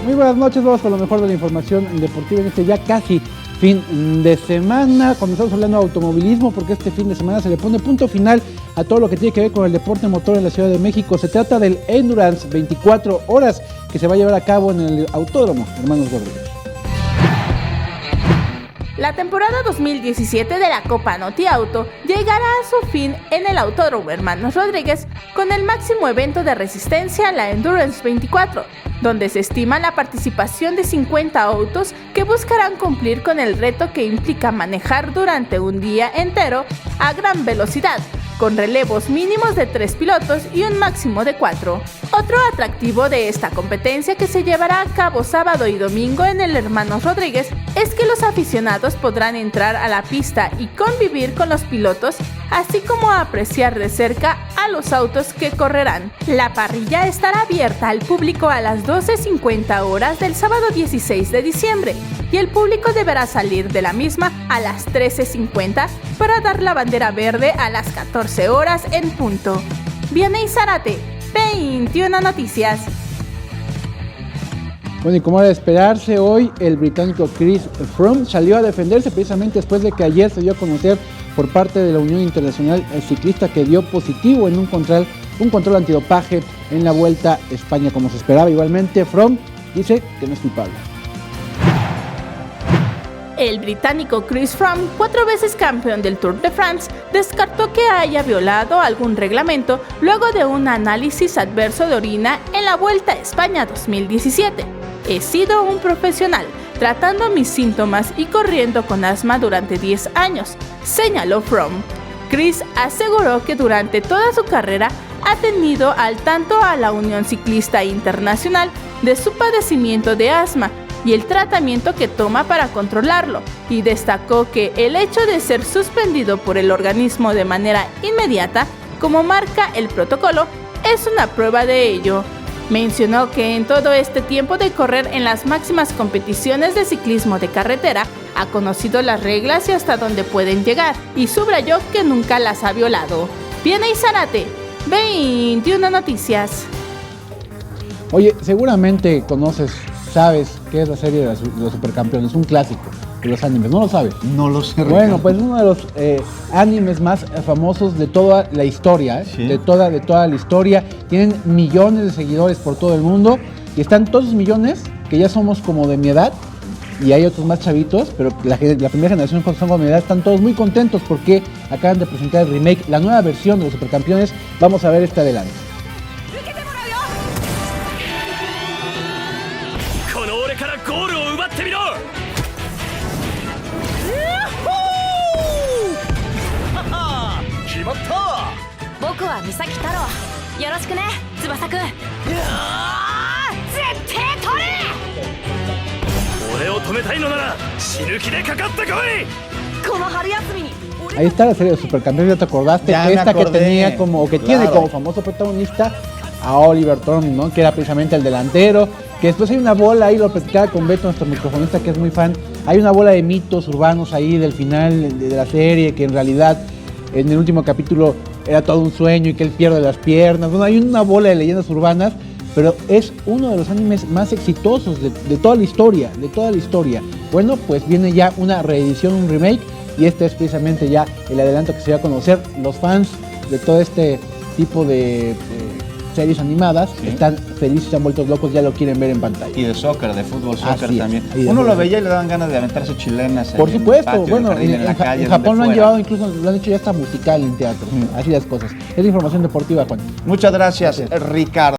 Muy buenas noches, vamos con lo mejor de la información deportiva en este ya casi fin de semana. Comenzamos hablando de automovilismo porque este fin de semana se le pone punto final a todo lo que tiene que ver con el deporte motor en la Ciudad de México. Se trata del Endurance 24 horas que se va a llevar a cabo en el Autódromo Hermanos Rodríguez. La temporada 2017 de la Copa Noti Auto llegará a su fin en el Autódromo Hermanos Rodríguez con el máximo evento de resistencia, la Endurance 24, donde se estima la participación de 50 autos que buscarán cumplir con el reto que implica manejar durante un día entero a gran velocidad, con relevos mínimos de 3 pilotos y un máximo de 4. Otro atractivo de esta competencia que se llevará a cabo sábado y domingo en el Hermanos Rodríguez es que los aficionados podrán entrar a la pista y convivir con los pilotos, así como apreciar de cerca a los autos que correrán. La parrilla estará abierta al público a las 12:50 horas del sábado 16 de diciembre y el público deberá salir de la misma a las 13:50 para dar la bandera verde a las 14 horas en punto. Vianey Zárate, 21 Noticias. Bueno, y como era de esperarse, hoy el británico Chris Froome salió a defenderse precisamente después de que ayer se dio a conocer por parte de la Unión Internacional Ciclista que dio positivo en un control antidopaje en la Vuelta a España, como se esperaba. Igualmente, Froome dice que no es culpable. El británico Chris Froome, 4 veces campeón del Tour de France, descartó que haya violado algún reglamento luego de un análisis adverso de orina en la Vuelta a España 2017. He sido un profesional, tratando mis síntomas y corriendo con asma durante 10 años, señaló Froome. Chris aseguró que durante toda su carrera ha tenido al tanto a la Unión Ciclista Internacional de su padecimiento de asma y el tratamiento que toma para controlarlo, y destacó que el hecho de ser suspendido por el organismo de manera inmediata, como marca el protocolo, es una prueba de ello. Mencionó que en todo este tiempo de correr en las máximas competiciones de ciclismo de carretera, ha conocido las reglas y hasta dónde pueden llegar, y subrayó que nunca las ha violado. Vianey Zárate, 21 Noticias. Oye, seguramente sabes qué es la serie de los Supercampeones, un clásico de los animes. ¿No lo sabes? No lo sé. Bueno, pues uno de los animes más famosos de toda la historia, ¿Sí? de toda la historia. Tienen millones de seguidores por todo el mundo y están todos millones que ya somos como de mi edad y hay otros más chavitos, pero la primera generación que son como de mi edad están todos muy contentos porque acaban de presentar el remake, la nueva versión de los Supercampeones. Vamos a ver este adelante. Ahí está la serie de Supercampeones, ¿ya te acordaste? Ya esta me acordé. Que tenía como, que tiene como famoso protagonista a Oliver Thorne, ¿no? Que era precisamente el delantero, que después hay una bola ahí, lo platicaba con Beto, nuestro microfonista que es muy fan, hay una bola de mitos urbanos ahí del final de la serie, que en realidad en el último capítulo era todo un sueño y que él pierde las piernas. Bueno, hay una bola de leyendas urbanas, pero es uno de los animes más exitosos de toda la historia, Bueno, pues viene ya una reedición, un remake, y este es precisamente ya el adelanto que se va a conocer. Los fans de todo este tipo de series animadas están felices, se han vuelto locos, ya lo quieren ver en pantalla. Y de soccer, de fútbol, soccer también. Y Uno lo veía y le daban ganas de aventarse chilenas. Por supuesto, en el patio, bueno, en el jardín, en la calle, en Japón lo han fuera. llevado, incluso lo han hecho ya hasta musical en teatro. Así las cosas. Es información deportiva, Juan. Muchas gracias, Ricardo.